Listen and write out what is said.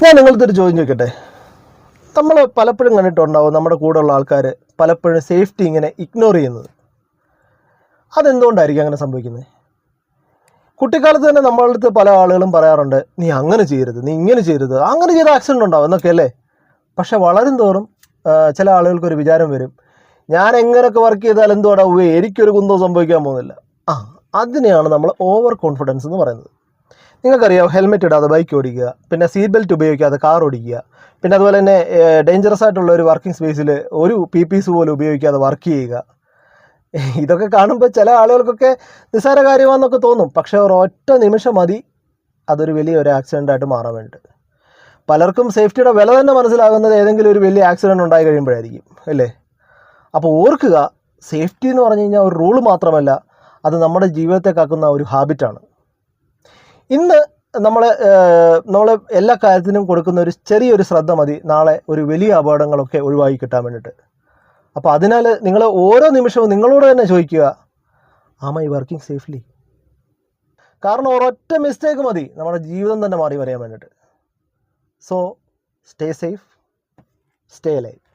ഞാൻ നിങ്ങളടുത്തൊരു ചോദ്യം ചോദിക്കട്ടെ. നമ്മൾ പലപ്പോഴും കണ്ടിട്ടുണ്ടാവും നമ്മുടെ കൂടെയുള്ള ആൾക്കാർ പലപ്പോഴും സേഫ്റ്റി ഇങ്ങനെ ഇഗ്നോർ ചെയ്യുന്നത്. അതെന്തുകൊണ്ടായിരിക്കും അങ്ങനെ സംഭവിക്കുന്നത്? കുട്ടിക്കാലത്ത് തന്നെ നമ്മളുടെ അടുത്ത് പല ആളുകളും പറയാറുണ്ട്, നീ അങ്ങനെ ചെയ്യരുത്, നീ ഇങ്ങനെ ചെയ്യരുത്, അങ്ങനെ ചെയ്ത ആക്സിഡൻ്റ് ഉണ്ടാവും എന്നൊക്കെ അല്ലേ. പക്ഷെ വളരും തോറും ചില ആളുകൾക്കൊരു വിചാരം വരും, ഞാൻ എങ്ങനെയൊക്കെ വർക്ക് ചെയ്താൽ എന്തുവാടാ എനിക്കൊരു കുന്തവും സംഭവിക്കാൻ പോകുന്നില്ല. അതിനെയാണ് നമ്മൾ ഓവർ കോൺഫിഡൻസ് എന്ന് പറയുന്നത്. നിങ്ങൾക്കറിയാം, ഹെൽമെറ്റ് ഇടാതെ ബൈക്ക് ഓടിക്കുക, പിന്നെ സീറ്റ് ബെൽറ്റ് ഉപയോഗിക്കാതെ കാർ ഓടിക്കുക, പിന്നെ അതുപോലെ തന്നെ ഡേഞ്ചറസ് ആയിട്ടുള്ള ഒരു വർക്കിംഗ് സ്പേസിൽ ഒരു PPs പോലും ഉപയോഗിക്കാതെ വർക്ക് ചെയ്യുക. ഇതൊക്കെ കാണുമ്പോൾ ചില ആളുകൾക്കൊക്കെ നിസ്സാര കാര്യമാണെന്നൊക്കെ തോന്നും. പക്ഷേ ഒരൊറ്റ നിമിഷം മതി അതൊരു വലിയൊരു ആക്സിഡൻ്റായിട്ട് മാറാൻ വേണ്ടിയിട്ട്. പലർക്കും സേഫ്റ്റിയുടെ വില തന്നെ മനസ്സിലാകുന്നത് ഏതെങ്കിലും ഒരു വലിയ ആക്സിഡൻറ്റ് ഉണ്ടായി കഴിയുമ്പോഴായിരിക്കും, അല്ലേ? അപ്പോൾ ഓർക്കുക, സേഫ്റ്റി എന്ന് പറഞ്ഞു കഴിഞ്ഞാൽ ഒരു റൂള് മാത്രമല്ല, അത് നമ്മുടെ ജീവിതത്തെ കാക്കുന്ന ഒരു ഹാബിറ്റാണ്. ഇന്ന് നമ്മൾ എല്ലാ കാര്യത്തിനും കൊടുക്കുന്ന ഒരു ചെറിയൊരു ശ്രദ്ധ മതി നാളെ ഒരു വലിയ അപകടങ്ങളൊക്കെ ഒഴിവാക്കി കിട്ടാൻ വേണ്ടിയിട്ട്. അപ്പോൾ അതിനാൽ നിങ്ങൾ ഓരോ നിമിഷവും നിങ്ങളോട് തന്നെ ചോദിക്കുക, ആം ഐ വർക്കിംഗ് സേഫ്ലി? കാരണം ഒരൊറ്റ മിസ്റ്റേക്ക് മതി നമ്മുടെ ജീവിതം തന്നെ മാറി വരാൻ വേണ്ടിയിട്ട്. So stay safe, stay life.